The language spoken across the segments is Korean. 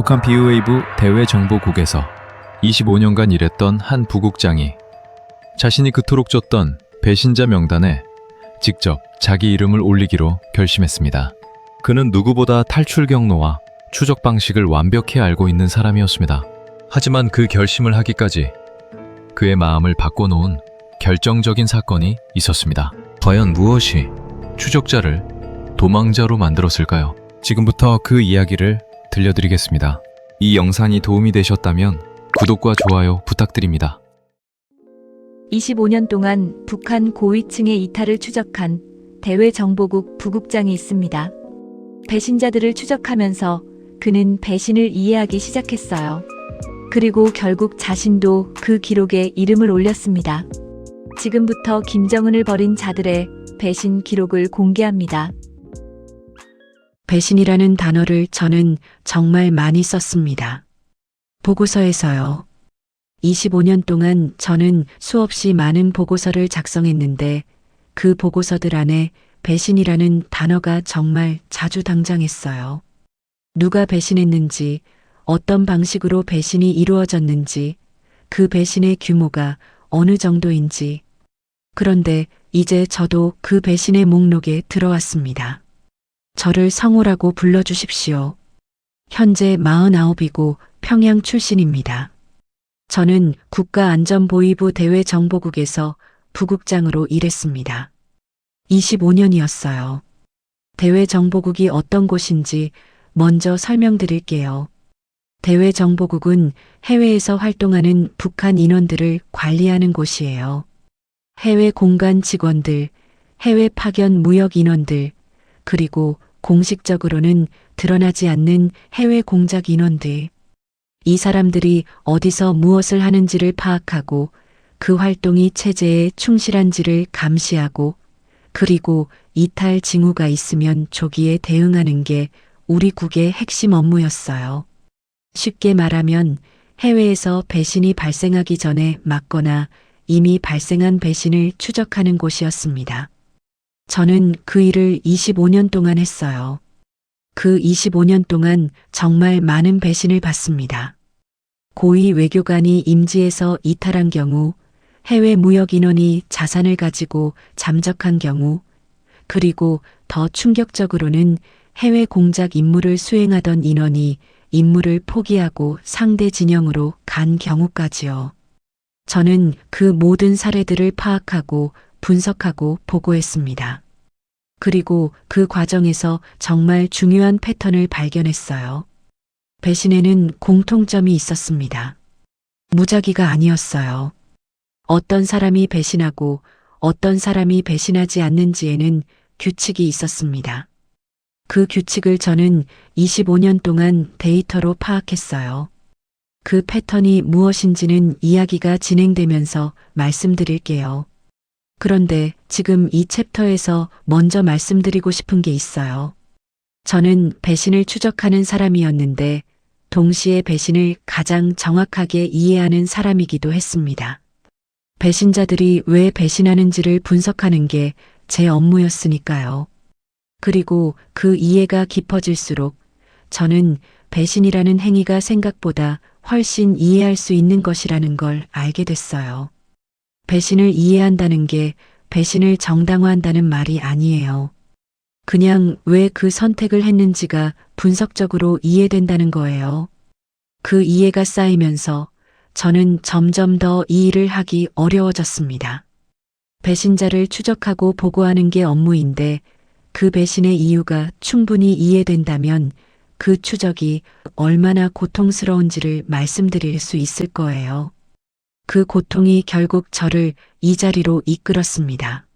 북한 비의회부 대외정보국에서 25년간 일했던 한 부국장이 자신이 그토록 줬던 배신자 명단에 직접 자기 이름을 올리기로 결심했습니다. 그는 누구보다 탈출 경로와 추적 방식을 완벽히 알고 있는 사람이었습니다. 하지만 그 결심을 하기까지 그의 마음을 바꿔놓은 결정적인 사건이 있었습니다. 과연 무엇이 추적자를 도망자로 만들었을까요? 지금부터 그 이야기를 들려드리겠습니다. 이 영상이 도움이 되셨다면 구독과 좋아요 부탁드립니다. 25년 동안 북한 고위층의 이탈을 추적한 대외정보국 부국장이 있습니다. 배신자들을 추적하면서 그는 배신을 이해하기 시작했어요. 그리고 결국 자신도 그 기록에 이름을 올렸습니다. 지금부터 김정은을 버린 자들의 배신 기록을 공개합니다. 배신이라는 단어를 저는 정말 많이 썼습니다. 보고서에서요. 25년 동안 저는 수없이 많은 보고서를 작성했는데 그 보고서들 안에 배신이라는 단어가 정말 자주 등장했어요. 누가 배신했는지, 어떤 방식으로 배신이 이루어졌는지, 그 배신의 규모가 어느 정도인지. 그런데 이제 저도 그 배신의 목록에 들어왔습니다. 저를 성우라고 불러주십시오. 현재 49이고 평양 출신입니다. 저는 국가안전보위부 대외정보국에서 부국장으로 일했습니다. 25년이었어요. 대외정보국이 어떤 곳인지 먼저 설명드릴게요. 대외정보국은 해외에서 활동하는 북한 인원들을 관리하는 곳이에요. 해외 공간 직원들, 해외 파견 무역 인원들, 그리고 공식적으로는 드러나지 않는 해외 공작 인원들. 이 사람들이 어디서 무엇을 하는지를 파악하고 그 활동이 체제에 충실한지를 감시하고 그리고 이탈 징후가 있으면 조기에 대응하는 게 우리 국의 핵심 업무였어요. 쉽게 말하면 해외에서 배신이 발생하기 전에 막거나 이미 발생한 배신을 추적하는 곳이었습니다. 저는 그 일을 25년 동안 했어요. 그 25년 동안 정말 많은 배신을 받습니다. 고위 외교관이 임지에서 이탈한 경우, 해외 무역 인원이 자산을 가지고 잠적한 경우, 그리고 더 충격적으로는 해외 공작 임무를 수행하던 인원이 임무를 포기하고 상대 진영으로 간 경우까지요. 저는 그 모든 사례들을 파악하고 분석하고 보고했습니다. 그리고 그 과정에서 정말 중요한 패턴을 발견했어요. 배신에는 공통점이 있었습니다. 무작위가 아니었어요. 어떤 사람이 배신하고 어떤 사람이 배신하지 않는지에는 규칙이 있었습니다. 그 규칙을 저는 25년 동안 데이터로 파악했어요. 그 패턴이 무엇인지는 이야기가 진행되면서 말씀드릴게요. 그런데 지금 이 챕터에서 먼저 말씀드리고 싶은 게 있어요. 저는 배신을 추적하는 사람이었는데 동시에 배신을 가장 정확하게 이해하는 사람이기도 했습니다. 배신자들이 왜 배신하는지를 분석하는 게 제 업무였으니까요. 그리고 그 이해가 깊어질수록 저는 배신이라는 행위가 생각보다 훨씬 이해할 수 있는 것이라는 걸 알게 됐어요. 배신을 이해한다는 게 배신을 정당화한다는 말이 아니에요. 그냥 왜 그 선택을 했는지가 분석적으로 이해된다는 거예요. 그 이해가 쌓이면서 저는 점점 더 이 일을 하기 어려워졌습니다. 배신자를 추적하고 보고하는 게 업무인데 그 배신의 이유가 충분히 이해된다면 그 추적이 얼마나 고통스러운지를 말씀드릴 수 있을 거예요. 그 고통이 결국 저를 이 자리로 이끌었습니다.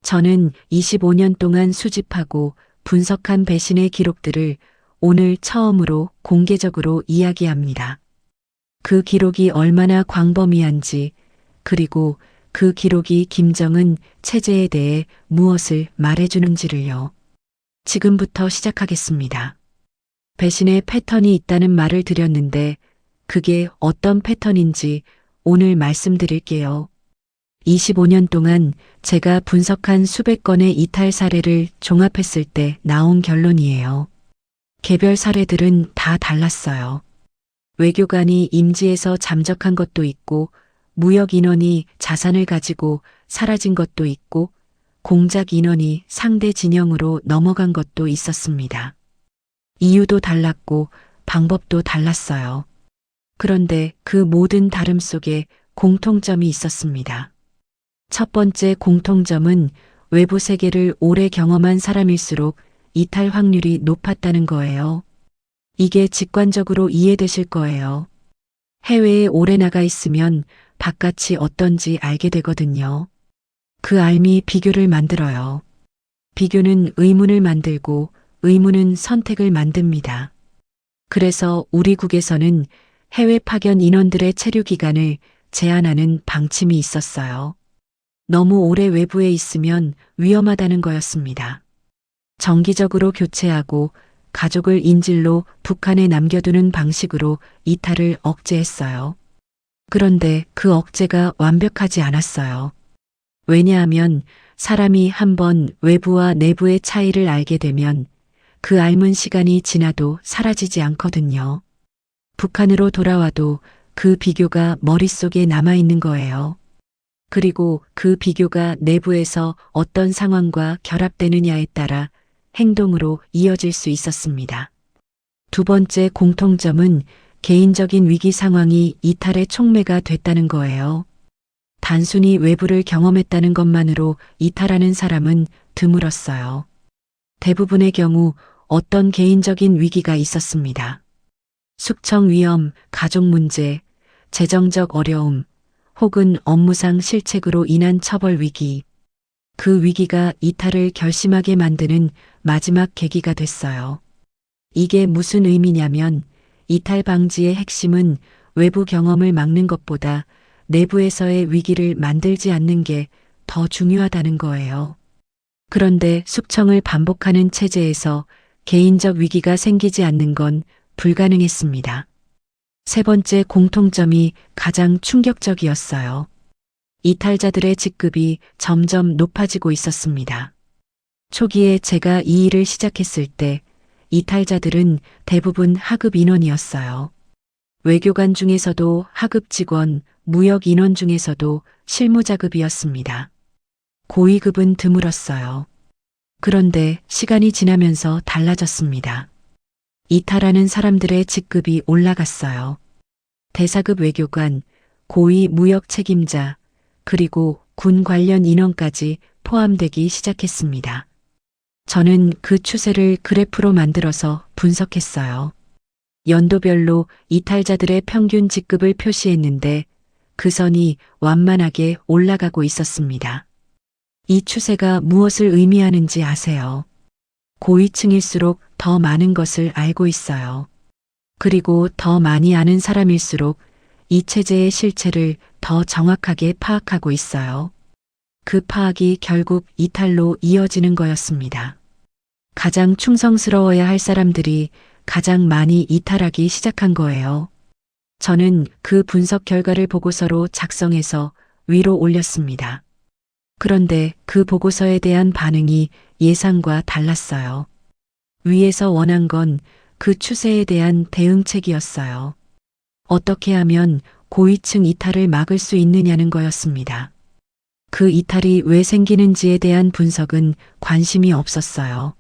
저는 25년 동안 수집하고 분석한 배신의 기록들을 오늘 처음으로 공개적으로 이야기합니다. 그 기록이 얼마나 광범위한지, 그리고 그 기록이 김정은 체제에 대해 무엇을 말해주는지를요. 지금부터 시작하겠습니다. 배신의 패턴이 있다는 말을 드렸는데 그게 어떤 패턴인지 오늘 말씀드릴게요. 25년 동안 제가 분석한 수백 건의 이탈 사례를 종합했을 때 나온 결론이에요. 개별 사례들은 다 달랐어요. 외교관이 임지에서 잠적한 것도 있고, 무역 인원이 자산을 가지고 사라진 것도 있고, 공작 인원이 상대 진영으로 넘어간 것도 있었습니다. 이유도 달랐고 방법도 달랐어요. 그런데 그 모든 다름 속에 공통점이 있었습니다. 첫 번째 공통점은 외부 세계를 오래 경험한 사람일수록 이탈 확률이 높았다는 거예요. 이게 직관적으로 이해되실 거예요. 해외에 오래 나가 있으면 바깥이 어떤지 알게 되거든요. 그 알미 비교를 만들어요. 비교는 의문을 만들고 의문은 선택을 만듭니다. 그래서 우리 국에서는 해외 파견 인원들의 체류 기간을 제한하는 방침이 있었어요. 너무 오래 외부에 있으면 위험하다는 거였습니다. 정기적으로 교체하고 가족을 인질로 북한에 남겨두는 방식으로 이탈을 억제했어요. 그런데 그 억제가 완벽하지 않았어요. 왜냐하면 사람이 한번 외부와 내부의 차이를 알게 되면 그 앓은 시간이 지나도 사라지지 않거든요. 북한으로 돌아와도 그 비교가 머릿속에 남아있는 거예요. 그리고 그 비교가 내부에서 어떤 상황과 결합되느냐에 따라 행동으로 이어질 수 있었습니다. 두 번째 공통점은 개인적인 위기 상황이 이탈의 촉매가 됐다는 거예요. 단순히 외부를 경험했다는 것만으로 이탈하는 사람은 드물었어요. 대부분의 경우 어떤 개인적인 위기가 있었습니다. 숙청 위험, 가족 문제, 재정적 어려움, 혹은 업무상 실책으로 인한 처벌 위기. 그 위기가 이탈을 결심하게 만드는 마지막 계기가 됐어요. 이게 무슨 의미냐면 이탈 방지의 핵심은 외부 경험을 막는 것보다 내부에서의 위기를 만들지 않는 게 더 중요하다는 거예요. 그런데 숙청을 반복하는 체제에서 개인적 위기가 생기지 않는 건 불가능했습니다. 세 번째 공통점이 가장 충격적이었어요. 이탈자들의 직급이 점점 높아지고 있었습니다. 초기에 제가 이 일을 시작했을 때 이탈자들은 대부분 하급 인원이었어요. 외교관 중에서도 하급 직원, 무역 인원 중에서도 실무자급이었습니다. 고위급은 드물었어요. 그런데 시간이 지나면서 달라졌습니다. 이탈하는 사람들의 직급이 올라갔어요. 대사급 외교관, 고위 무역 책임자, 그리고 군 관련 인원까지 포함되기 시작했습니다. 저는 그 추세를 그래프로 만들어서 분석했어요. 연도별로 이탈자들의 평균 직급을 표시했는데 그 선이 완만하게 올라가고 있었습니다. 이 추세가 무엇을 의미하는지 아세요? 고위층일수록 더 많은 것을 알고 있어요. 그리고 더 많이 아는 사람일수록 이 체제의 실체를 더 정확하게 파악하고 있어요. 그 파악이 결국 이탈로 이어지는 거였습니다. 가장 충성스러워야 할 사람들이 가장 많이 이탈하기 시작한 거예요. 저는 그 분석 결과를 보고서로 작성해서 위로 올렸습니다. 그런데 그 보고서에 대한 반응이 예상과 달랐어요. 위에서 원한 건 그 추세에 대한 대응책이었어요. 어떻게 하면 고위층 이탈을 막을 수 있느냐는 거였습니다. 그 이탈이 왜 생기는지에 대한 분석은 관심이 없었어요.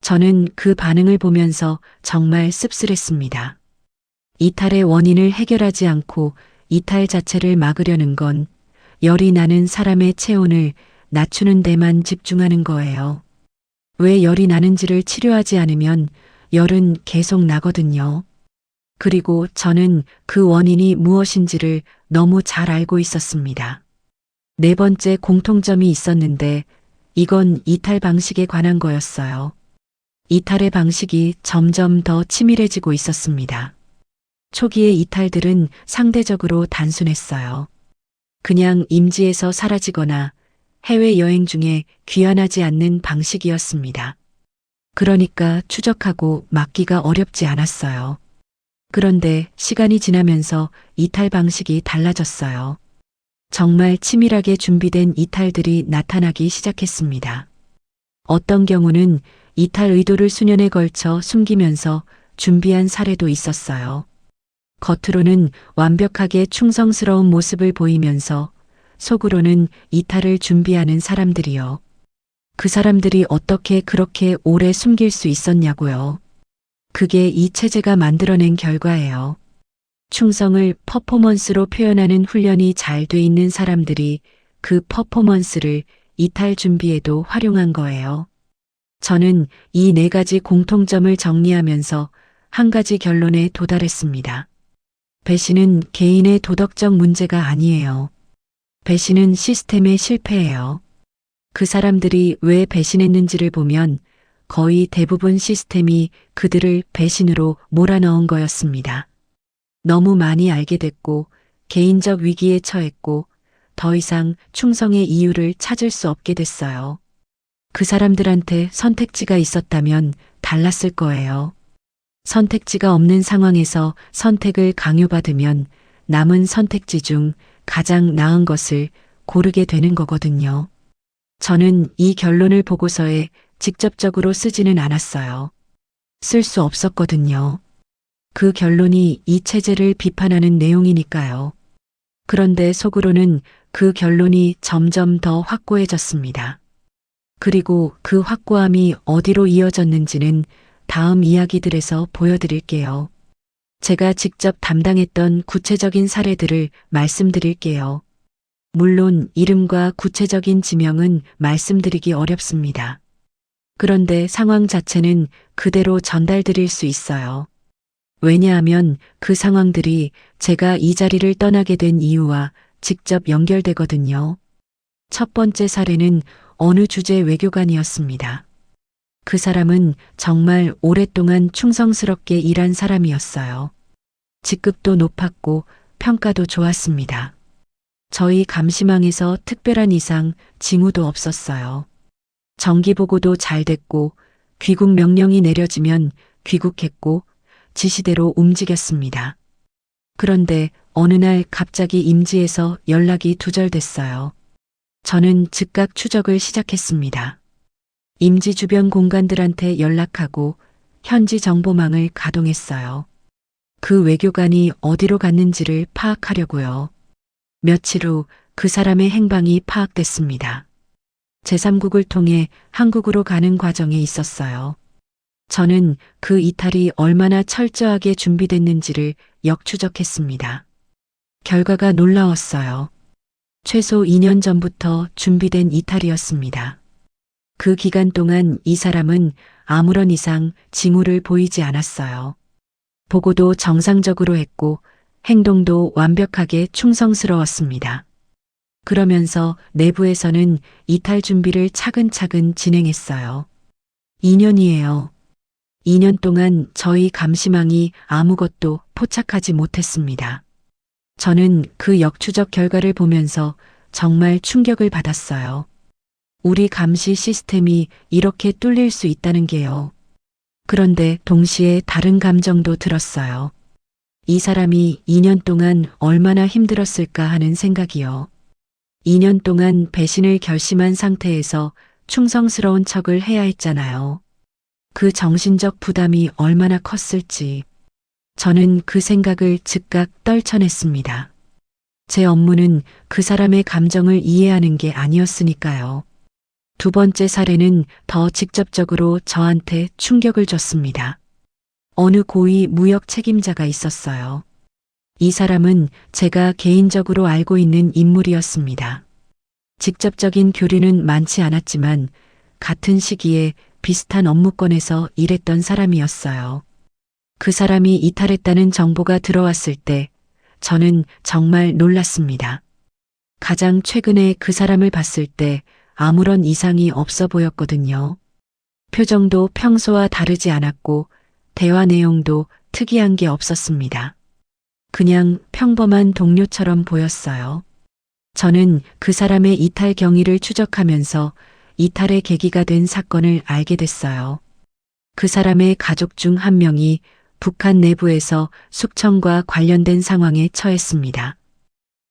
저는 그 반응을 보면서 정말 씁쓸했습니다. 이탈의 원인을 해결하지 않고 이탈 자체를 막으려는 건 열이 나는 사람의 체온을 낮추는 데만 집중하는 거예요. 왜 열이 나는지를 치료하지 않으면 열은 계속 나거든요. 그리고 저는 그 원인이 무엇인지를 너무 잘 알고 있었습니다. 네 번째 공통점이 있었는데 이건 이탈 방식에 관한 거였어요. 이탈의 방식이 점점 더 치밀해지고 있었습니다. 초기의 이탈들은 상대적으로 단순했어요. 그냥 임지에서 사라지거나 해외여행 중에 귀환하지 않는 방식이었습니다. 그러니까 추적하고 막기가 어렵지 않았어요. 그런데 시간이 지나면서 이탈 방식이 달라졌어요. 정말 치밀하게 준비된 이탈들이 나타나기 시작했습니다. 어떤 경우는 이탈 의도를 수년에 걸쳐 숨기면서 준비한 사례도 있었어요. 겉으로는 완벽하게 충성스러운 모습을 보이면서 속으로는 이탈을 준비하는 사람들이요. 그 사람들이 어떻게 그렇게 오래 숨길 수 있었냐고요. 그게 이 체제가 만들어낸 결과예요. 충성을 퍼포먼스로 표현하는 훈련이 잘 돼 있는 사람들이 그 퍼포먼스를 이탈 준비에도 활용한 거예요. 저는 이 네 가지 공통점을 정리하면서 한 가지 결론에 도달했습니다. 배신은 개인의 도덕적 문제가 아니에요. 배신은 시스템의 실패예요. 그 사람들이 왜 배신했는지를 보면 거의 대부분 시스템이 그들을 배신으로 몰아넣은 거였습니다. 너무 많이 알게 됐고 개인적 위기에 처했고 더 이상 충성의 이유를 찾을 수 없게 됐어요. 그 사람들한테 선택지가 있었다면 달랐을 거예요. 선택지가 없는 상황에서 선택을 강요받으면 남은 선택지 중 가장 나은 것을 고르게 되는 거거든요. 저는 이 결론을 보고서에 직접적으로 쓰지는 않았어요. 쓸 수 없었거든요. 그 결론이 이 체제를 비판하는 내용이니까요. 그런데 속으로는 그 결론이 점점 더 확고해졌습니다. 그리고 그 확고함이 어디로 이어졌는지는 다음 이야기들에서 보여드릴게요. 제가 직접 담당했던 구체적인 사례들을 말씀드릴게요. 물론 이름과 구체적인 지명은 말씀드리기 어렵습니다. 그런데 상황 자체는 그대로 전달드릴 수 있어요. 왜냐하면 그 상황들이 제가 이 자리를 떠나게 된 이유와 직접 연결되거든요. 첫 번째 사례는 어느 주재 외교관이었습니다. 그 사람은 정말 오랫동안 충성스럽게 일한 사람이었어요. 직급도 높았고 평가도 좋았습니다. 저희 감시망에서 특별한 이상 징후도 없었어요. 정기보고도 잘 됐고 귀국 명령이 내려지면 귀국했고 지시대로 움직였습니다. 그런데 어느 날 갑자기 임지에서 연락이 두절됐어요. 저는 즉각 추적을 시작했습니다. 임지 주변 공간들한테 연락하고 현지 정보망을 가동했어요. 그 외교관이 어디로 갔는지를 파악하려고요. 며칠 후 그 사람의 행방이 파악됐습니다. 제3국을 통해 한국으로 가는 과정에 있었어요. 저는 그 이탈이 얼마나 철저하게 준비됐는지를 역추적했습니다. 결과가 놀라웠어요. 최소 2년 전부터 준비된 이탈이었습니다. 그 기간 동안 이 사람은 아무런 이상 징후를 보이지 않았어요. 보고도 정상적으로 했고 행동도 완벽하게 충성스러웠습니다. 그러면서 내부에서는 이탈 준비를 차근차근 진행했어요. 2년이에요. 2년 동안 저희 감시망이 아무것도 포착하지 못했습니다. 저는 그 역추적 결과를 보면서 정말 충격을 받았어요. 우리 감시 시스템이 이렇게 뚫릴 수 있다는 게요. 그런데 동시에 다른 감정도 들었어요. 이 사람이 2년 동안 얼마나 힘들었을까 하는 생각이요. 2년 동안 배신을 결심한 상태에서 충성스러운 척을 해야 했잖아요. 그 정신적 부담이 얼마나 컸을지. 저는 그 생각을 즉각 떨쳐냈습니다. 제 업무는 그 사람의 감정을 이해하는 게 아니었으니까요. 두 번째 사례는 더 직접적으로 저한테 충격을 줬습니다. 어느 고위 무역 책임자가 있었어요. 이 사람은 제가 개인적으로 알고 있는 인물이었습니다. 직접적인 교류는 많지 않았지만 같은 시기에 비슷한 업무권에서 일했던 사람이었어요. 그 사람이 이탈했다는 정보가 들어왔을 때 저는 정말 놀랐습니다. 가장 최근에 그 사람을 봤을 때 아무런 이상이 없어 보였거든요. 표정도 평소와 다르지 않았고 대화 내용도 특이한 게 없었습니다. 그냥 평범한 동료처럼 보였어요. 저는 그 사람의 이탈 경위를 추적하면서 이탈의 계기가 된 사건을 알게 됐어요. 그 사람의 가족 중 한 명이 북한 내부에서 숙청과 관련된 상황에 처했습니다.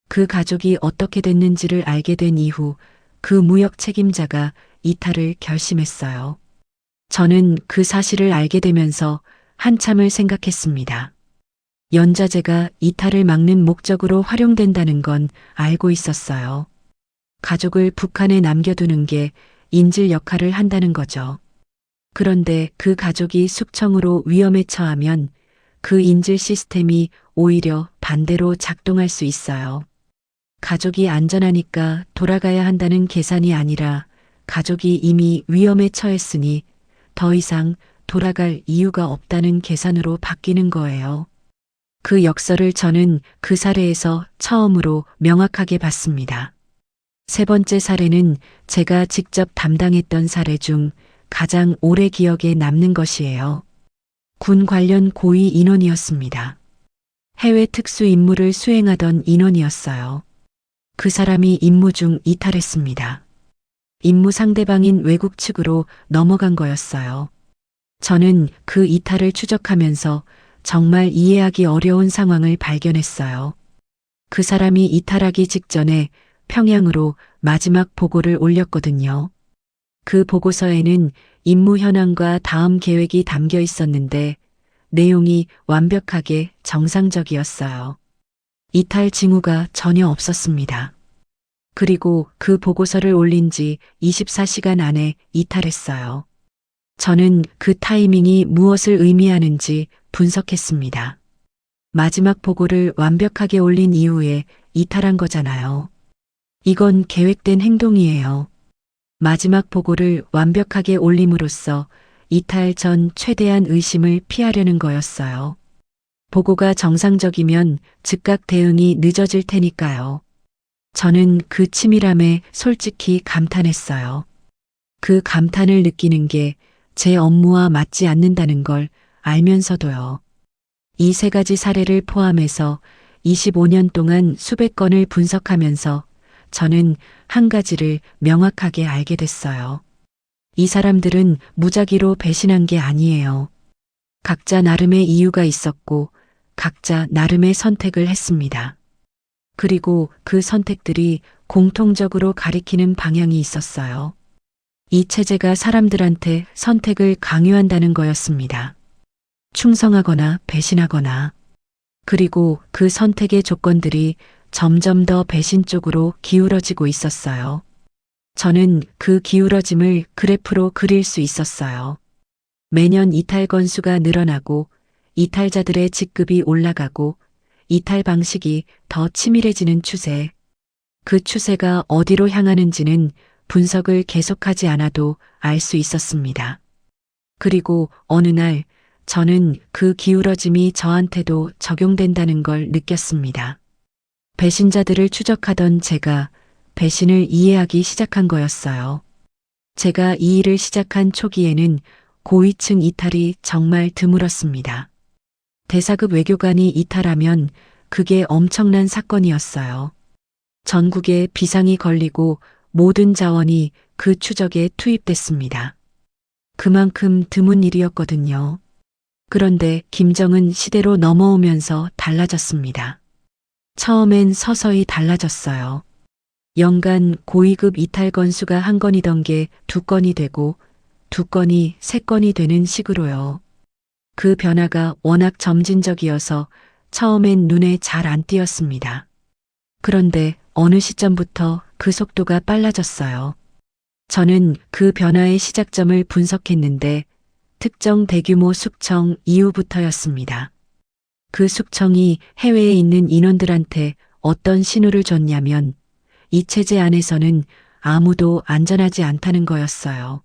그 가족이 어떻게 됐는지를 알게 된 이후 그 무역 책임자가 이탈을 결심했어요. 저는 그 사실을 알게 되면서 한참을 생각했습니다. 연자제가 이탈을 막는 목적으로 활용된다는 건 알고 있었어요. 가족을 북한에 남겨두는 게 인질 역할을 한다는 거죠. 그런데 그 가족이 숙청으로 위험에 처하면 그 인질 시스템이 오히려 반대로 작동할 수 있어요. 가족이 안전하니까 돌아가야 한다는 계산이 아니라 가족이 이미 위험에 처했으니 더 이상 돌아갈 이유가 없다는 계산으로 바뀌는 거예요. 그 역설을 저는 그 사례에서 처음으로 명확하게 봤습니다. 세 번째 사례는 제가 직접 담당했던 사례 중 가장 오래 기억에 남는 것이에요. 군 관련 고위 인원이었습니다. 해외 특수 임무를 수행하던 인원이었어요. 그 사람이 임무 중 이탈했습니다. 임무 상대방인 외국 측으로 넘어간 거였어요. 저는 그 이탈을 추적하면서 정말 이해하기 어려운 상황을 발견했어요. 그 사람이 이탈하기 직전에 평양으로 마지막 보고를 올렸거든요. 그 보고서에는 임무 현황과 다음 계획이 담겨 있었는데 내용이 완벽하게 정상적이었어요. 이탈 징후가 전혀 없었습니다. 그리고 그 보고서를 올린 지 24시간 안에 이탈했어요. 저는 그 타이밍이 무엇을 의미하는지 분석했습니다. 마지막 보고를 완벽하게 올린 이후에 이탈한 거잖아요. 이건 계획된 행동이에요. 마지막 보고를 완벽하게 올림으로써 이탈 전 최대한 의심을 피하려는 거였어요. 보고가 정상적이면 즉각 대응이 늦어질 테니까요. 저는 그 치밀함에 솔직히 감탄했어요. 그 감탄을 느끼는 게 제 업무와 맞지 않는다는 걸 알면서도요. 이 세 가지 사례를 포함해서 25년 동안 수백 건을 분석하면서 저는 한 가지를 명확하게 알게 됐어요. 이 사람들은 무작위로 배신한 게 아니에요. 각자 나름의 이유가 있었고 각자 나름의 선택을 했습니다. 그리고 그 선택들이 공통적으로 가리키는 방향이 있었어요. 이 체제가 사람들한테 선택을 강요한다는 거였습니다. 충성하거나 배신하거나. 그리고 그 선택의 조건들이 점점 더 배신 쪽으로 기울어지고 있었어요. 저는 그 기울어짐을 그래프로 그릴 수 있었어요. 매년 이탈 건수가 늘어나고 이탈자들의 직급이 올라가고 이탈 방식이 더 치밀해지는 추세. 그 추세가 어디로 향하는지는 분석을 계속하지 않아도 알 수 있었습니다. 그리고 어느 날 저는 그 기울어짐이 저한테도 적용된다는 걸 느꼈습니다. 배신자들을 추적하던 제가 배신을 이해하기 시작한 거였어요. 제가 이 일을 시작한 초기에는 고위층 이탈이 정말 드물었습니다. 대사급 외교관이 이탈하면 그게 엄청난 사건이었어요. 전국에 비상이 걸리고 모든 자원이 그 추적에 투입됐습니다. 그만큼 드문 일이었거든요. 그런데 김정은 시대로 넘어오면서 달라졌습니다. 처음엔 서서히 달라졌어요. 연간 고위급 이탈 건수가 한 건이던 게 두 건이 되고 두 건이 세 건이 되는 식으로요. 그 변화가 워낙 점진적이어서 처음엔 눈에 잘 안 띄었습니다. 그런데 어느 시점부터 그 속도가 빨라졌어요. 저는 그 변화의 시작점을 분석했는데 특정 대규모 숙청 이후부터였습니다. 그 숙청이 해외에 있는 인원들한테 어떤 신호를 줬냐면 이 체제 안에서는 아무도 안전하지 않다는 거였어요.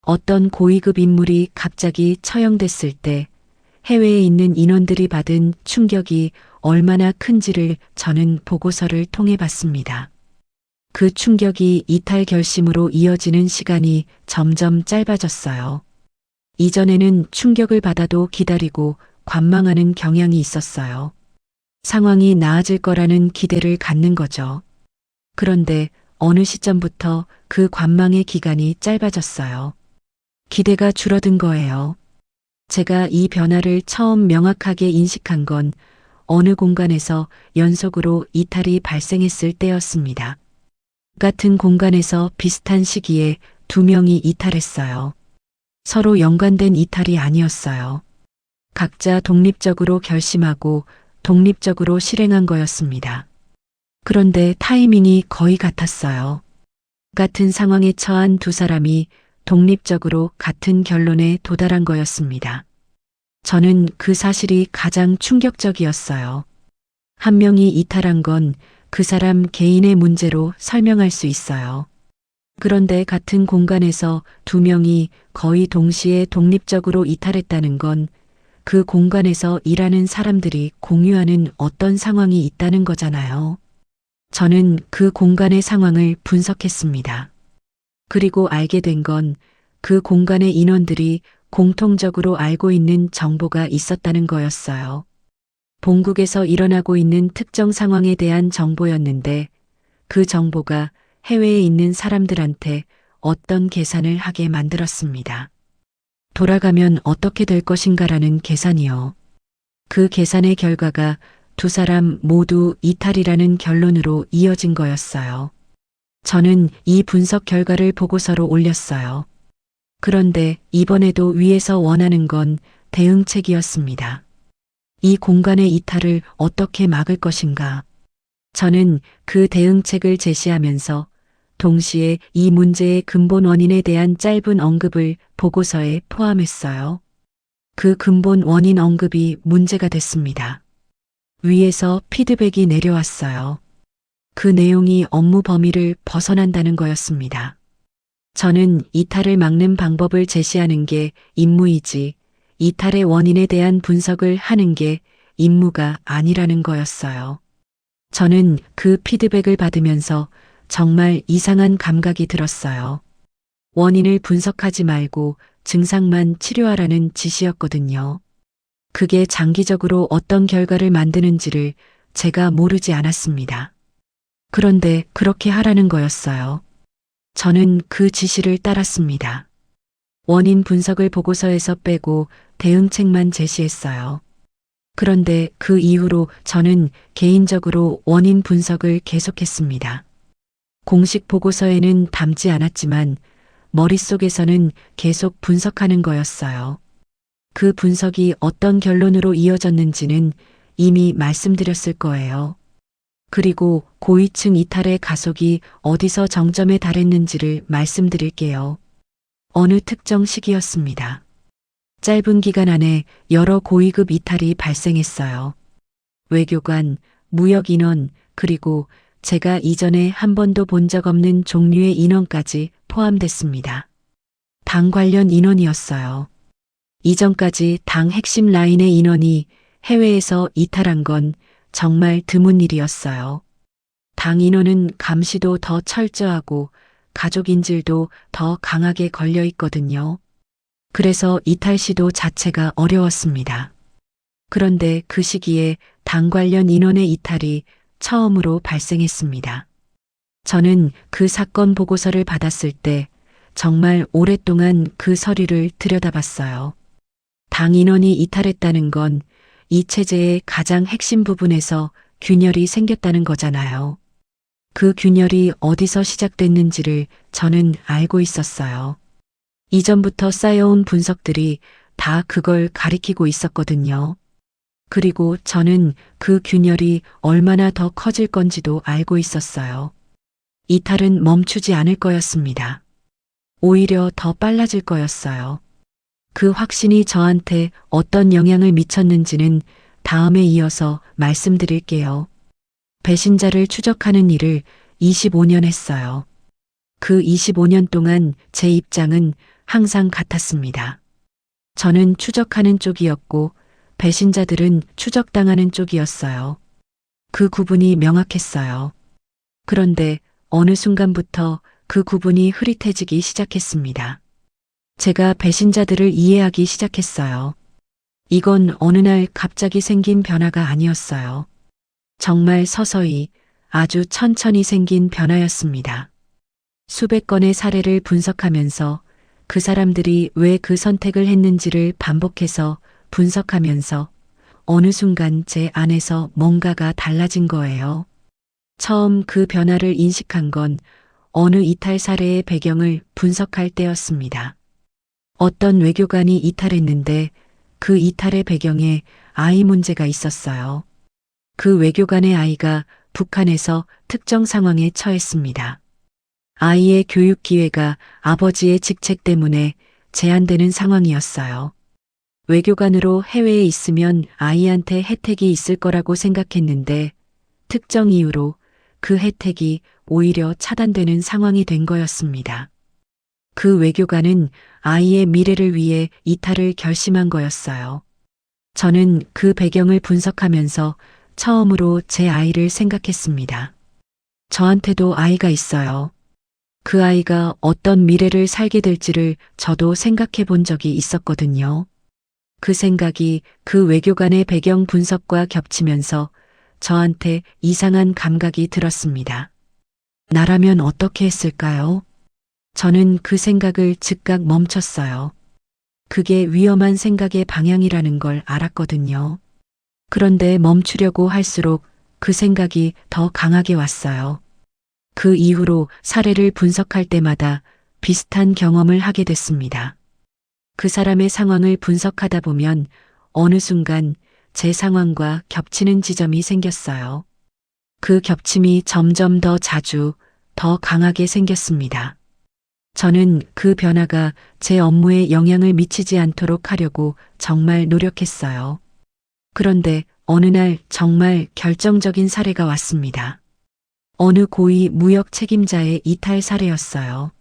어떤 고위급 인물이 갑자기 처형됐을 때 해외에 있는 인원들이 받은 충격이 얼마나 큰지를 저는 보고서를 통해 봤습니다. 그 충격이 이탈 결심으로 이어지는 시간이 점점 짧아졌어요. 이전에는 충격을 받아도 기다리고 관망하는 경향이 있었어요. 상황이 나아질 거라는 기대를 갖는 거죠. 그런데 어느 시점부터 그 관망의 기간이 짧아졌어요. 기대가 줄어든 거예요. 제가 이 변화를 처음 명확하게 인식한 건 어느 공간에서 연속으로 이탈이 발생했을 때였습니다. 같은 공간에서 비슷한 시기에 두 명이 이탈했어요. 서로 연관된 이탈이 아니었어요. 각자 독립적으로 결심하고 독립적으로 실행한 거였습니다. 그런데 타이밍이 거의 같았어요. 같은 상황에 처한 두 사람이 독립적으로 같은 결론에 도달한 거였습니다. 저는 그 사실이 가장 충격적이었어요. 한 명이 이탈한 건 그 사람 개인의 문제로 설명할 수 있어요. 그런데 같은 공간에서 두 명이 거의 동시에 독립적으로 이탈했다는 건 그 공간에서 일하는 사람들이 공유하는 어떤 상황이 있다는 거잖아요. 저는 그 공간의 상황을 분석했습니다. 그리고 알게 된 건 그 공간의 인원들이 공통적으로 알고 있는 정보가 있었다는 거였어요. 본국에서 일어나고 있는 특정 상황에 대한 정보였는데 그 정보가 해외에 있는 사람들한테 어떤 계산을 하게 만들었습니다. 돌아가면 어떻게 될 것인가라는 계산이요. 그 계산의 결과가 두 사람 모두 이탈이라는 결론으로 이어진 거였어요. 저는 이 분석 결과를 보고서로 올렸어요. 그런데 이번에도 위에서 원하는 건 대응책이었습니다. 이 공간의 이탈을 어떻게 막을 것인가. 저는 그 대응책을 제시하면서 동시에 이 문제의 근본 원인에 대한 짧은 언급을 보고서에 포함했어요. 그 근본 원인 언급이 문제가 됐습니다. 위에서 피드백이 내려왔어요. 그 내용이 업무 범위를 벗어난다는 거였습니다. 저는 이탈을 막는 방법을 제시하는 게 임무이지 이탈의 원인에 대한 분석을 하는 게 임무가 아니라는 거였어요. 저는 그 피드백을 받으면서 정말 이상한 감각이 들었어요. 원인을 분석하지 말고 증상만 치료하라는 지시였거든요. 그게 장기적으로 어떤 결과를 만드는지를 제가 모르지 않았습니다. 그런데 그렇게 하라는 거였어요. 저는 그 지시를 따랐습니다. 원인 분석을 보고서에서 빼고 대응책만 제시했어요. 그런데 그 이후로 저는 개인적으로 원인 분석을 계속했습니다. 공식 보고서에는 담지 않았지만 머릿속에서는 계속 분석하는 거였어요. 그 분석이 어떤 결론으로 이어졌는지는 이미 말씀드렸을 거예요. 그리고 고위층 이탈의 가속이 어디서 정점에 달했는지를 말씀드릴게요. 어느 특정 시기였습니다. 짧은 기간 안에 여러 고위급 이탈이 발생했어요. 외교관, 무역인원, 그리고 제가 이전에 한 번도 본 적 없는 종류의 인원까지 포함됐습니다. 당 관련 인원이었어요. 이전까지 당 핵심 라인의 인원이 해외에서 이탈한 건 정말 드문 일이었어요. 당 인원은 감시도 더 철저하고 가족 인질도 더 강하게 걸려 있거든요. 그래서 이탈 시도 자체가 어려웠습니다. 그런데 그 시기에 당 관련 인원의 이탈이 처음으로 발생했습니다. 저는 그 사건 보고서를 받았을 때 정말 오랫동안 그 서류를 들여다봤어요. 당 인원이 이탈했다는 건 이 체제의 가장 핵심 부분에서 균열이 생겼다는 거잖아요. 그 균열이 어디서 시작됐는지를 저는 알고 있었어요. 이전부터 쌓여온 분석들이 다 그걸 가리키고 있었거든요. 그리고 저는 그 균열이 얼마나 더 커질 건지도 알고 있었어요. 이탈은 멈추지 않을 거였습니다. 오히려 더 빨라질 거였어요. 그 확신이 저한테 어떤 영향을 미쳤는지는 다음에 이어서 말씀드릴게요. 배신자를 추적하는 일을 25년 했어요. 그 25년 동안 제 입장은 항상 같았습니다. 저는 추적하는 쪽이었고 배신자들은 추적당하는 쪽이었어요. 그 구분이 명확했어요. 그런데 어느 순간부터 그 구분이 흐릿해지기 시작했습니다. 제가 배신자들을 이해하기 시작했어요. 이건 어느 날 갑자기 생긴 변화가 아니었어요. 정말 서서히 아주 천천히 생긴 변화였습니다. 수백 건의 사례를 분석하면서 그 사람들이 왜 그 선택을 했는지를 반복해서 분석하면서 어느 순간 제 안에서 뭔가가 달라진 거예요. 처음 그 변화를 인식한 건 어느 이탈 사례의 배경을 분석할 때였습니다. 어떤 외교관이 이탈했는데 그 이탈의 배경에 아이 문제가 있었어요. 그 외교관의 아이가 북한에서 특정 상황에 처했습니다. 아이의 교육 기회가 아버지의 직책 때문에 제한되는 상황이었어요. 외교관으로 해외에 있으면 아이한테 혜택이 있을 거라고 생각했는데 특정 이유로 그 혜택이 오히려 차단되는 상황이 된 거였습니다. 그 외교관은 아이의 미래를 위해 이탈을 결심한 거였어요. 저는 그 배경을 분석하면서 처음으로 제 아이를 생각했습니다. 저한테도 아이가 있어요. 그 아이가 어떤 미래를 살게 될지를 저도 생각해 본 적이 있었거든요. 그 생각이 그 외교관의 배경 분석과 겹치면서 저한테 이상한 감각이 들었습니다. 나라면 어떻게 했을까요? 저는 그 생각을 즉각 멈췄어요. 그게 위험한 생각의 방향이라는 걸 알았거든요. 그런데 멈추려고 할수록 그 생각이 더 강하게 왔어요. 그 이후로 사례를 분석할 때마다 비슷한 경험을 하게 됐습니다. 그 사람의 상황을 분석하다 보면 어느 순간 제 상황과 겹치는 지점이 생겼어요. 그 겹침이 점점 더 자주, 더 강하게 생겼습니다. 저는 그 변화가 제 업무에 영향을 미치지 않도록 하려고 정말 노력했어요. 그런데 어느 날 정말 결정적인 사례가 왔습니다. 어느 고위 무역 책임자의 이탈 사례였어요.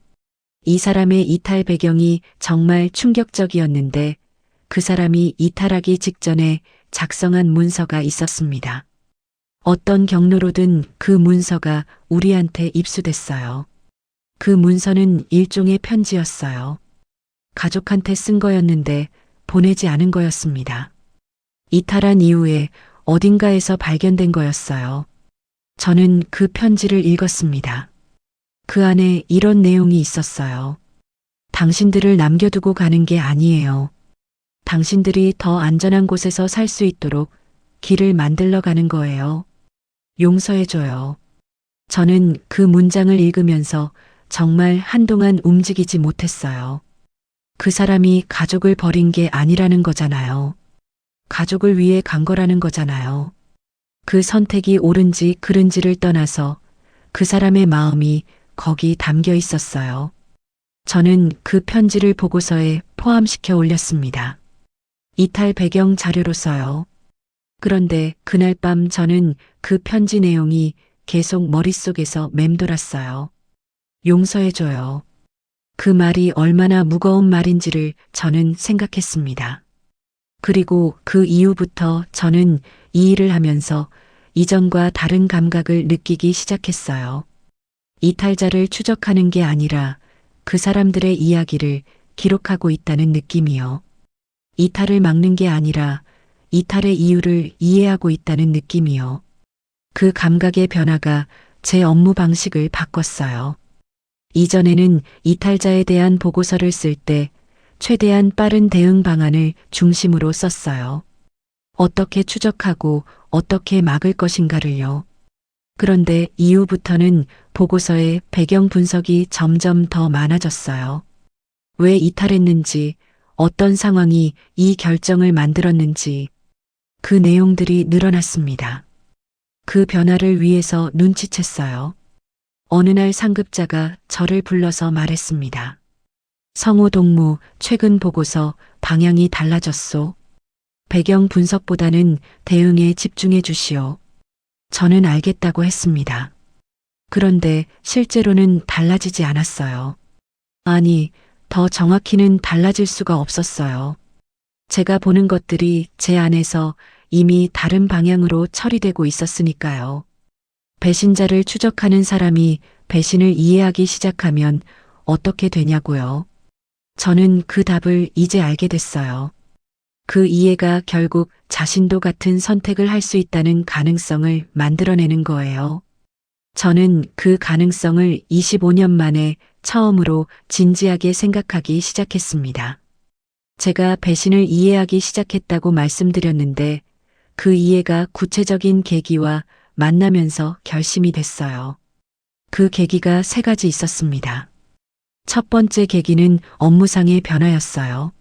이 사람의 이탈 배경이 정말 충격적이었는데 그 사람이 이탈하기 직전에 작성한 문서가 있었습니다. 어떤 경로로든 그 문서가 우리한테 입수됐어요. 그 문서는 일종의 편지였어요. 가족한테 쓴 거였는데 보내지 않은 거였습니다. 이탈한 이후에 어딘가에서 발견된 거였어요. 저는 그 편지를 읽었습니다. 그 안에 이런 내용이 있었어요. 당신들을 남겨두고 가는 게 아니에요. 당신들이 더 안전한 곳에서 살 수 있도록 길을 만들러 가는 거예요. 용서해줘요. 저는 그 문장을 읽으면서 정말 한동안 움직이지 못했어요. 그 사람이 가족을 버린 게 아니라는 거잖아요. 가족을 위해 간 거라는 거잖아요. 그 선택이 옳은지 그른지를 떠나서 그 사람의 마음이 거기 담겨 있었어요. 저는 그 편지를 보고서에 포함시켜 올렸습니다. 이탈 배경 자료로서요. 그런데 그날 밤 저는 그 편지 내용이 계속 머릿속에서 맴돌았어요. 용서해줘요. 그 말이 얼마나 무거운 말인지를 저는 생각했습니다. 그리고 그 이후부터 저는 이 일을 하면서 이전과 다른 감각을 느끼기 시작했어요. 이탈자를 추적하는 게 아니라 그 사람들의 이야기를 기록하고 있다는 느낌이요. 이탈을 막는 게 아니라 이탈의 이유를 이해하고 있다는 느낌이요. 그 감각의 변화가 제 업무 방식을 바꿨어요. 이전에는 이탈자에 대한 보고서를 쓸 때 최대한 빠른 대응 방안을 중심으로 썼어요. 어떻게 추적하고 어떻게 막을 것인가를요. 그런데 이후부터는 보고서에 배경 분석이 점점 더 많아졌어요. 왜 이탈했는지, 어떤 상황이 이 결정을 만들었는지 그 내용들이 늘어났습니다. 그 변화를 위해서 눈치챘어요. 어느 날 상급자가 저를 불러서 말했습니다. 성호 동무 최근 보고서 방향이 달라졌소. 배경 분석보다는 대응에 집중해 주시오. 저는 알겠다고 했습니다. 그런데 실제로는 달라지지 않았어요. 아니, 더 정확히는 달라질 수가 없었어요. 제가 보는 것들이 제 안에서 이미 다른 방향으로 처리되고 있었으니까요. 배신자를 추적하는 사람이 배신을 이해하기 시작하면 어떻게 되냐고요. 저는 그 답을 이제 알게 됐어요. 그 이해가 결국 자신도 같은 선택을 할 수 있다는 가능성을 만들어내는 거예요. 저는 그 가능성을 25년 만에 처음으로 진지하게 생각하기 시작했습니다. 제가 배신을 이해하기 시작했다고 말씀드렸는데 그 이해가 구체적인 계기와 만나면서 결심이 됐어요. 그 계기가 세 가지 있었습니다. 첫 번째 계기는 업무상의 변화였어요.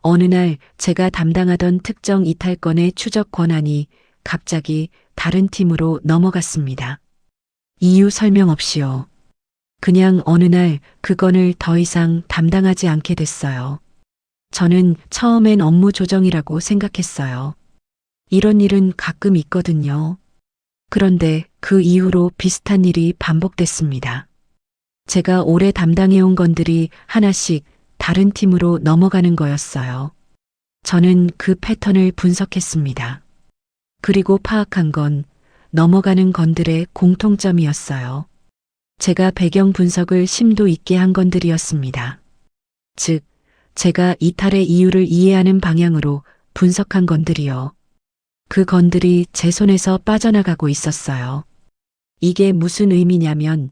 어느 날 제가 담당하던 특정 이탈건의 추적 권한이 갑자기 다른 팀으로 넘어갔습니다. 이유 설명 없이요. 그냥 어느 날 그 건을 더 이상 담당하지 않게 됐어요. 저는 처음엔 업무 조정이라고 생각했어요. 이런 일은 가끔 있거든요. 그런데 그 이후로 비슷한 일이 반복됐습니다. 제가 오래 담당해온 건들이 하나씩 다른 팀으로 넘어가는 거였어요. 저는 그 패턴을 분석했습니다. 그리고 파악한 건 넘어가는 건들의 공통점이었어요. 제가 배경 분석을 심도 있게 한 건들이었습니다. 즉, 제가 이탈의 이유를 이해하는 방향으로 분석한 건들이요. 그 건들이 제 손에서 빠져나가고 있었어요. 이게 무슨 의미냐면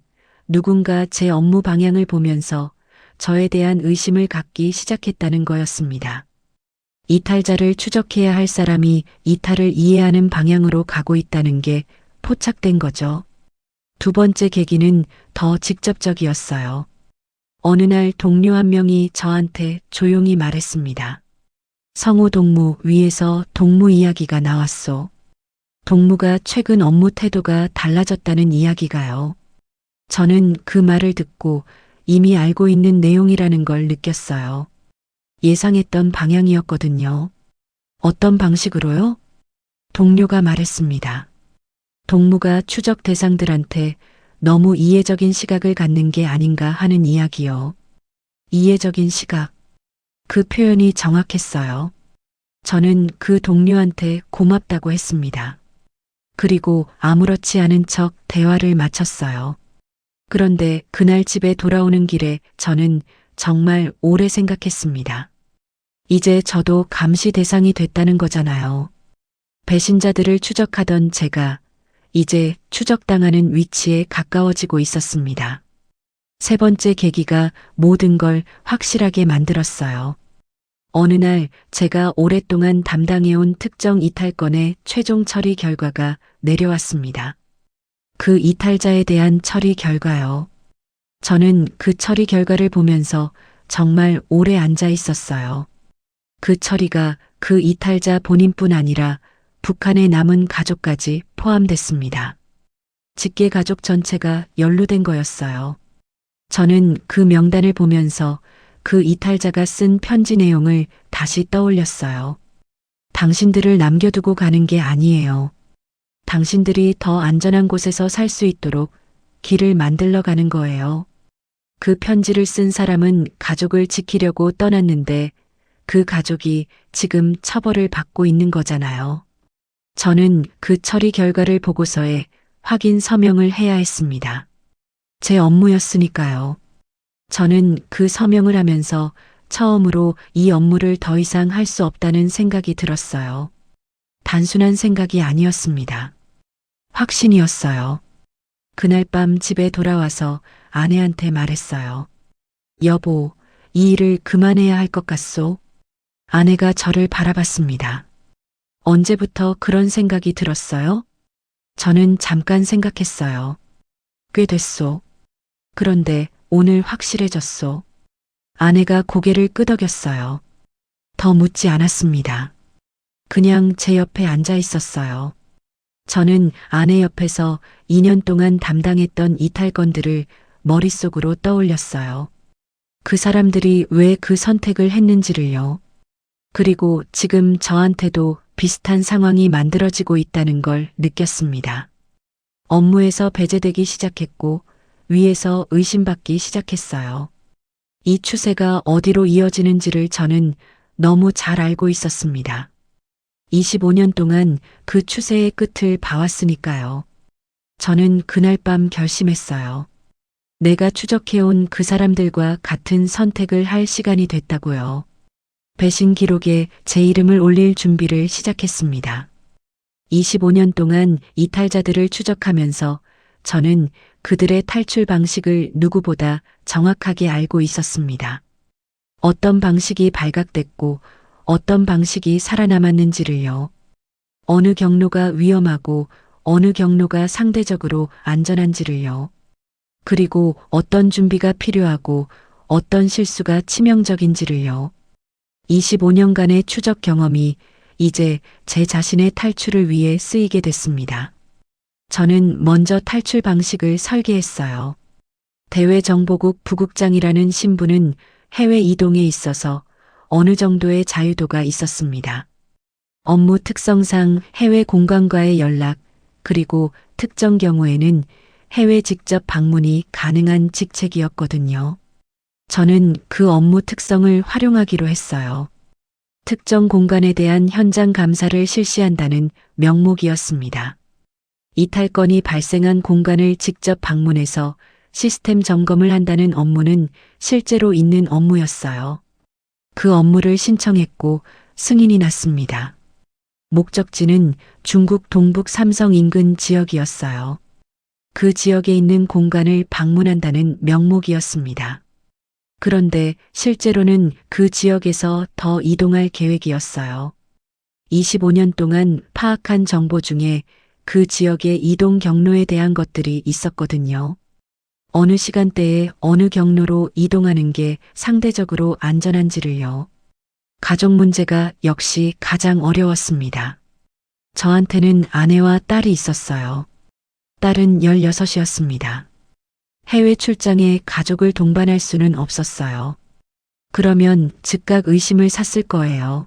누군가 제 업무 방향을 보면서 저에 대한 의심을 갖기 시작했다는 거였습니다. 이탈자를 추적해야 할 사람이 이탈을 이해하는 방향으로 가고 있다는 게 포착된 거죠. 두 번째 계기는 더 직접적이었어요. 어느 날 동료 한 명이 저한테 조용히 말했습니다. 성우 동무 위에서 동무 이야기가 나왔소. 동무가 최근 업무 태도가 달라졌다는 이야기가요. 저는 그 말을 듣고 이미 알고 있는 내용이라는 걸 느꼈어요. 예상했던 방향이었거든요. 어떤 방식으로요? 동료가 말했습니다. 동무가 추적 대상들한테 너무 이해적인 시각을 갖는 게 아닌가 하는 이야기요. 이해적인 시각. 그 표현이 정확했어요. 저는 그 동료한테 고맙다고 했습니다. 그리고 아무렇지 않은 척 대화를 마쳤어요. 그런데 그날 집에 돌아오는 길에 저는 정말 오래 생각했습니다. 이제 저도 감시 대상이 됐다는 거잖아요. 배신자들을 추적하던 제가 이제 추적당하는 위치에 가까워지고 있었습니다. 세 번째 계기가 모든 걸 확실하게 만들었어요. 어느 날 제가 오랫동안 담당해온 특정 이탈건의 최종 처리 결과가 내려왔습니다. 그 이탈자에 대한 처리 결과요. 저는 그 처리 결과를 보면서 정말 오래 앉아 있었어요. 그 처리가 그 이탈자 본인뿐 아니라 북한의 남은 가족까지 포함됐습니다. 직계 가족 전체가 연루된 거였어요. 저는 그 명단을 보면서 그 이탈자가 쓴 편지 내용을 다시 떠올렸어요. 당신들을 남겨두고 가는 게 아니에요. 당신들이 더 안전한 곳에서 살 수 있도록 길을 만들러 가는 거예요. 그 편지를 쓴 사람은 가족을 지키려고 떠났는데 그 가족이 지금 처벌을 받고 있는 거잖아요. 저는 그 처리 결과를 보고서에 확인 서명을 해야 했습니다. 제 업무였으니까요. 저는 그 서명을 하면서 처음으로 이 업무를 더 이상 할 수 없다는 생각이 들었어요. 단순한 생각이 아니었습니다. 확신이었어요. 그날 밤 집에 돌아와서 아내한테 말했어요. 여보, 이 일을 그만해야 할 것 같소? 아내가 저를 바라봤습니다. 언제부터 그런 생각이 들었어요? 저는 잠깐 생각했어요. 꽤 됐소. 그런데 오늘 확실해졌소. 아내가 고개를 끄덕였어요. 더 묻지 않았습니다. 그냥 제 옆에 앉아 있었어요. 저는 아내 옆에서 2년 동안 담당했던 이탈건들을 머릿속으로 떠올렸어요. 그 사람들이 왜 그 선택을 했는지를요. 그리고 지금 저한테도 비슷한 상황이 만들어지고 있다는 걸 느꼈습니다. 업무에서 배제되기 시작했고 위에서 의심받기 시작했어요. 이 추세가 어디로 이어지는지를 저는 너무 잘 알고 있었습니다. 25년 동안 그 추세의 끝을 봐왔으니까요. 저는 그날 밤 결심했어요. 내가 추적해온 그 사람들과 같은 선택을 할 시간이 됐다고요. 배신 기록에 제 이름을 올릴 준비를 시작했습니다. 25년 동안 이탈자들을 추적하면서 저는 그들의 탈출 방식을 누구보다 정확하게 알고 있었습니다. 어떤 방식이 발각됐고 어떤 방식이 살아남았는지를요. 어느 경로가 위험하고 어느 경로가 상대적으로 안전한지를요. 그리고 어떤 준비가 필요하고 어떤 실수가 치명적인지를요. 25년간의 추적 경험이 이제 제 자신의 탈출을 위해 쓰이게 됐습니다. 저는 먼저 탈출 방식을 설계했어요. 대외정보국 부국장이라는 신분은 해외 이동에 있어서 어느 정도의 자유도가 있었습니다. 업무 특성상 해외 공간과의 연락, 그리고 특정 경우에는 해외 직접 방문이 가능한 직책이었거든요. 저는 그 업무 특성을 활용하기로 했어요. 특정 공간에 대한 현장 감사를 실시한다는 명목이었습니다. 이탈건이 발생한 공간을 직접 방문해서 시스템 점검을 한다는 업무는 실제로 있는 업무였어요. 그 업무를 신청했고 승인이 났습니다. 목적지는 중국 동북 삼성 인근 지역이었어요. 그 지역에 있는 공간을 방문한다는 명목이었습니다. 그런데 실제로는 그 지역에서 더 이동할 계획이었어요. 25년 동안 파악한 정보 중에 그 지역의 이동 경로에 대한 것들이 있었거든요. 어느 시간대에 어느 경로로 이동하는 게 상대적으로 안전한지를요. 가족 문제가 역시 가장 어려웠습니다. 저한테는 아내와 딸이 있었어요. 딸은 16이었습니다. 해외 출장에 가족을 동반할 수는 없었어요. 그러면 즉각 의심을 샀을 거예요.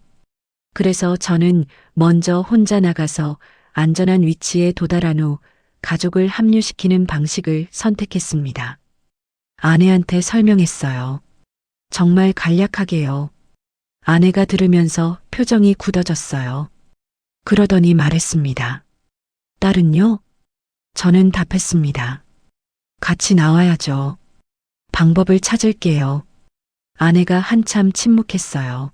그래서 저는 먼저 혼자 나가서 안전한 위치에 도달한 후 가족을 합류시키는 방식을 선택했습니다. 아내한테 설명했어요. 정말 간략하게요. 아내가 들으면서 표정이 굳어졌어요. 그러더니 말했습니다. 딸은요? 저는 답했습니다. 같이 나와야죠. 방법을 찾을게요. 아내가 한참 침묵했어요.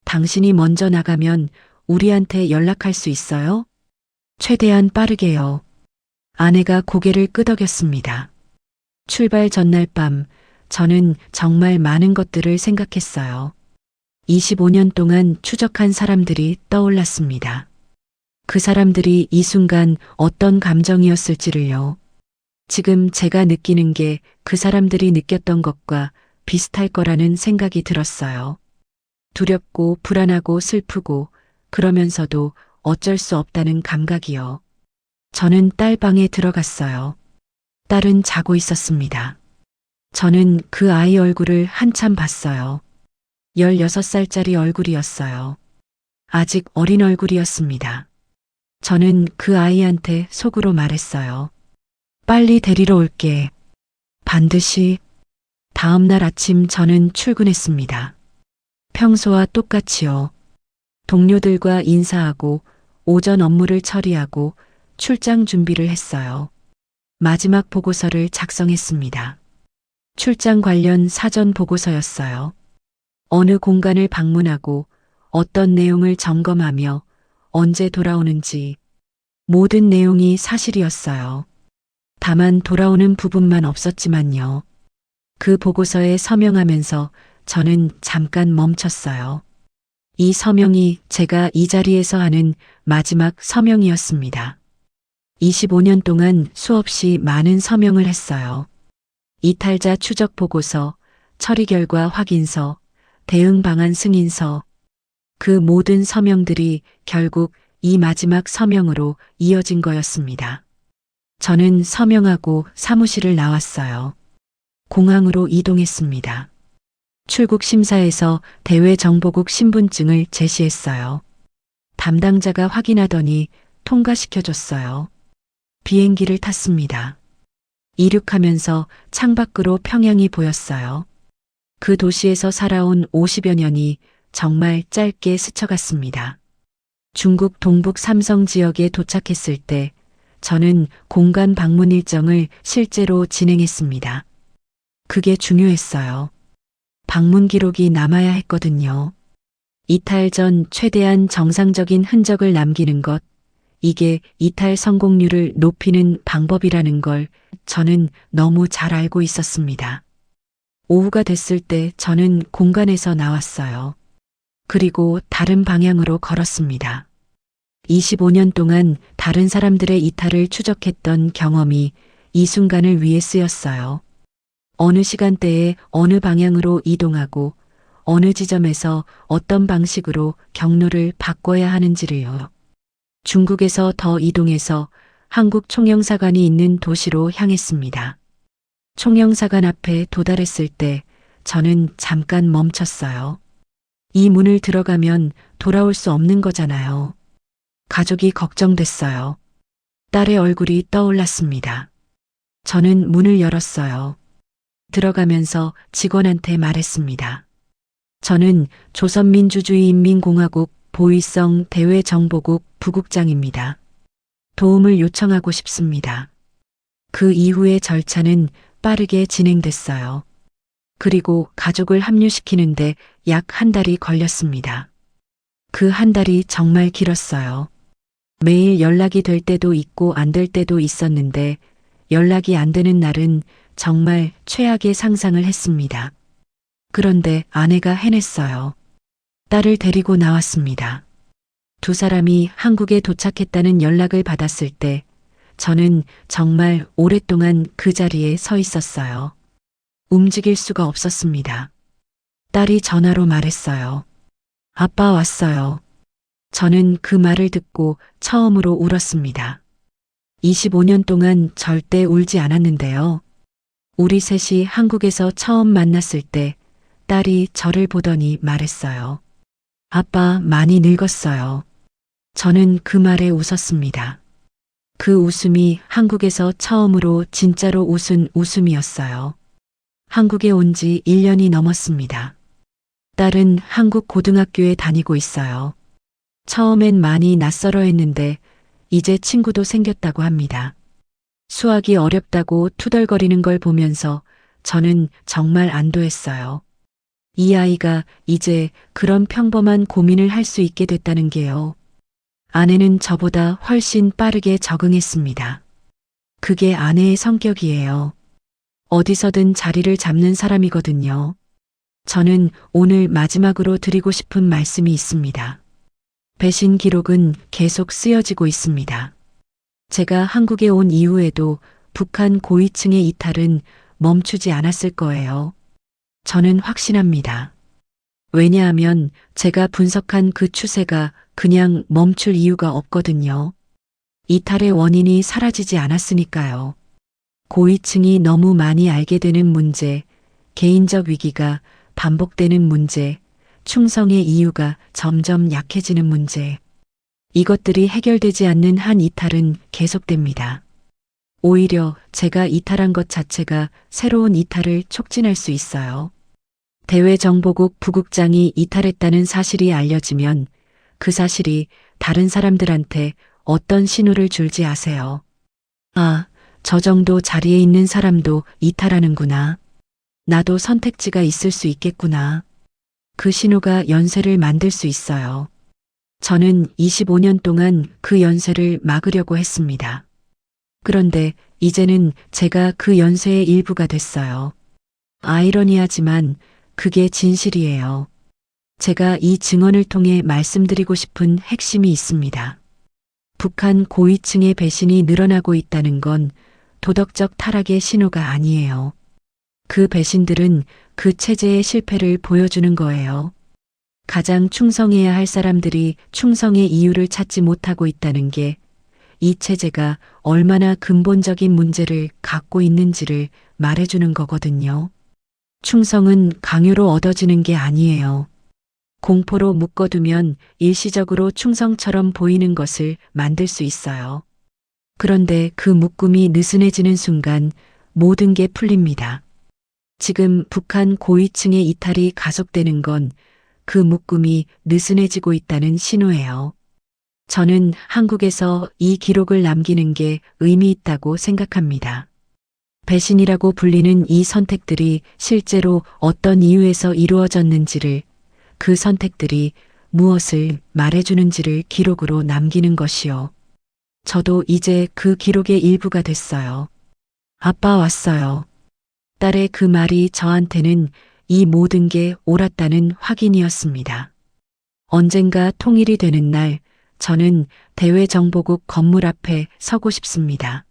당신이 먼저 나가면 우리한테 연락할 수 있어요? 최대한 빠르게요. 아내가 고개를 끄덕였습니다. 출발 전날 밤, 저는 정말 많은 것들을 생각했어요. 25년 동안 추적한 사람들이 떠올랐습니다. 그 사람들이 이 순간 어떤 감정이었을지를요. 지금 제가 느끼는 게 그 사람들이 느꼈던 것과 비슷할 거라는 생각이 들었어요. 두렵고 불안하고 슬프고 그러면서도 어쩔 수 없다는 감각이요. 저는 딸 방에 들어갔어요. 딸은 자고 있었습니다. 저는 그 아이 얼굴을 한참 봤어요. 16살짜리 얼굴이었어요. 아직 어린 얼굴이었습니다. 저는 그 아이한테 속으로 말했어요. 빨리 데리러 올게. 반드시. 다음 날 아침 저는 출근했습니다. 평소와 똑같이요. 동료들과 인사하고 오전 업무를 처리하고 출장 준비를 했어요. 마지막 보고서를 작성했습니다. 출장 관련 사전 보고서였어요. 어느 공간을 방문하고 어떤 내용을 점검하며 언제 돌아오는지 모든 내용이 사실이었어요. 다만 돌아오는 부분만 없었지만요. 그 보고서에 서명하면서 저는 잠깐 멈췄어요. 이 서명이 제가 이 자리에서 하는 마지막 서명이었습니다. 25년 동안 수없이 많은 서명을 했어요. 이탈자 추적 보고서, 처리 결과 확인서, 대응 방안 승인서. 그 모든 서명들이 결국 이 마지막 서명으로 이어진 거였습니다. 저는 서명하고 사무실을 나왔어요. 공항으로 이동했습니다. 출국 심사에서 대외정보국 신분증을 제시했어요. 담당자가 확인하더니 통과시켜줬어요. 비행기를 탔습니다. 이륙하면서 창밖으로 평양이 보였어요. 그 도시에서 살아온 50여 년이 정말 짧게 스쳐갔습니다. 중국 동북 삼성 지역에 도착했을 때 저는 공간 방문 일정을 실제로 진행했습니다. 그게 중요했어요. 방문 기록이 남아야 했거든요. 이탈 전 최대한 정상적인 흔적을 남기는 것, 이게 이탈 성공률을 높이는 방법이라는 걸 저는 너무 잘 알고 있었습니다. 오후가 됐을 때 저는 공간에서 나왔어요. 그리고 다른 방향으로 걸었습니다. 25년 동안 다른 사람들의 이탈을 추적했던 경험이 이 순간을 위해 쓰였어요. 어느 시간대에 어느 방향으로 이동하고 어느 지점에서 어떤 방식으로 경로를 바꿔야 하는지를요. 중국에서 더 이동해서 한국 총영사관이 있는 도시로 향했습니다. 총영사관 앞에 도달했을 때 저는 잠깐 멈췄어요. 이 문을 들어가면 돌아올 수 없는 거잖아요. 가족이 걱정됐어요. 딸의 얼굴이 떠올랐습니다. 저는 문을 열었어요. 들어가면서 직원한테 말했습니다. 저는 조선민주주의인민공화국 보위성 대외정보국 부국장입니다. 도움을 요청하고 싶습니다. 그 이후의 절차는 빠르게 진행됐어요. 그리고 가족을 합류시키는데 약 한 달이 걸렸습니다. 그 한 달이 정말 길었어요. 매일 연락이 될 때도 있고 안 될 때도 있었는데 연락이 안 되는 날은 정말 최악의 상상을 했습니다. 그런데 아내가 해냈어요. 딸을 데리고 나왔습니다. 두 사람이 한국에 도착했다는 연락을 받았을 때 저는 정말 오랫동안 그 자리에 서 있었어요. 움직일 수가 없었습니다. 딸이 전화로 말했어요. 아빠 왔어요. 저는 그 말을 듣고 처음으로 울었습니다. 25년 동안 절대 울지 않았는데요. 우리 셋이 한국에서 처음 만났을 때 딸이 저를 보더니 말했어요. 아빠 많이 늙었어요. 저는 그 말에 웃었습니다. 그 웃음이 한국에서 처음으로 진짜로 웃은 웃음이었어요. 한국에 온 지 1년이 넘었습니다. 딸은 한국 고등학교에 다니고 있어요. 처음엔 많이 낯설어 했는데 이제 친구도 생겼다고 합니다. 수학이 어렵다고 투덜거리는 걸 보면서 저는 정말 안도했어요. 이 아이가 이제 그런 평범한 고민을 할 수 있게 됐다는 게요. 아내는 저보다 훨씬 빠르게 적응했습니다. 그게 아내의 성격이에요. 어디서든 자리를 잡는 사람이거든요. 저는 오늘 마지막으로 드리고 싶은 말씀이 있습니다. 배신 기록은 계속 쓰여지고 있습니다. 제가 한국에 온 이후에도 북한 고위층의 이탈은 멈추지 않았을 거예요. 저는 확신합니다. 왜냐하면 제가 분석한 그 추세가 그냥 멈출 이유가 없거든요. 이탈의 원인이 사라지지 않았으니까요. 고위층이 너무 많이 알게 되는 문제, 개인적 위기가 반복되는 문제, 충성의 이유가 점점 약해지는 문제. 이것들이 해결되지 않는 한 이탈은 계속됩니다. 오히려 제가 이탈한 것 자체가 새로운 이탈을 촉진할 수 있어요. 대외정보국 부국장이 이탈했다는 사실이 알려지면 그 사실이 다른 사람들한테 어떤 신호를 줄지 아세요? 아, 저 정도 자리에 있는 사람도 이탈하는구나. 나도 선택지가 있을 수 있겠구나. 그 신호가 연쇄를 만들 수 있어요. 저는 25년 동안 그 연쇄를 막으려고 했습니다. 그런데 이제는 제가 그 연쇄의 일부가 됐어요. 아이러니하지만 그게 진실이에요. 제가 이 증언을 통해 말씀드리고 싶은 핵심이 있습니다. 북한 고위층의 배신이 늘어나고 있다는 건 도덕적 타락의 신호가 아니에요. 그 배신들은 그 체제의 실패를 보여주는 거예요. 가장 충성해야 할 사람들이 충성의 이유를 찾지 못하고 있다는 게 이 체제가 얼마나 근본적인 문제를 갖고 있는지를 말해주는 거거든요. 충성은 강요로 얻어지는 게 아니에요. 공포로 묶어두면 일시적으로 충성처럼 보이는 것을 만들 수 있어요. 그런데 그 묶음이 느슨해지는 순간 모든 게 풀립니다. 지금 북한 고위층의 이탈이 가속되는 건 그 묶음이 느슨해지고 있다는 신호예요. 저는 한국에서 이 기록을 남기는 게 의미 있다고 생각합니다. 배신이라고 불리는 이 선택들이 실제로 어떤 이유에서 이루어졌는지를, 그 선택들이 무엇을 말해주는지를 기록으로 남기는 것이요. 저도 이제 그 기록의 일부가 됐어요. 아빠 왔어요. 딸의 그 말이 저한테는 이 모든 게 옳았다는 확인이었습니다. 언젠가 통일이 되는 날, 저는 대외정보국 건물 앞에 서고 싶습니다.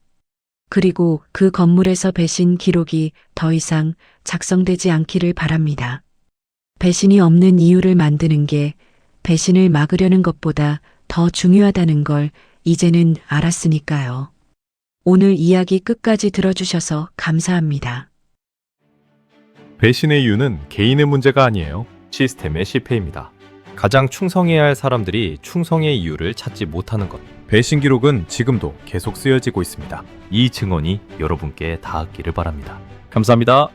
그리고 그 건물에서 배신 기록이 더 이상 작성되지 않기를 바랍니다. 배신이 없는 이유를 만드는 게 배신을 막으려는 것보다 더 중요하다는 걸 이제는 알았으니까요. 오늘 이야기 끝까지 들어주셔서 감사합니다. 배신의 이유는 개인의 문제가 아니에요. 시스템의 실패입니다. 가장 충성해야 할 사람들이 충성의 이유를 찾지 못하는 것. 배신 기록은 지금도 계속 쓰여지고 있습니다. 이 증언이 여러분께 닿았기를 바랍니다. 감사합니다.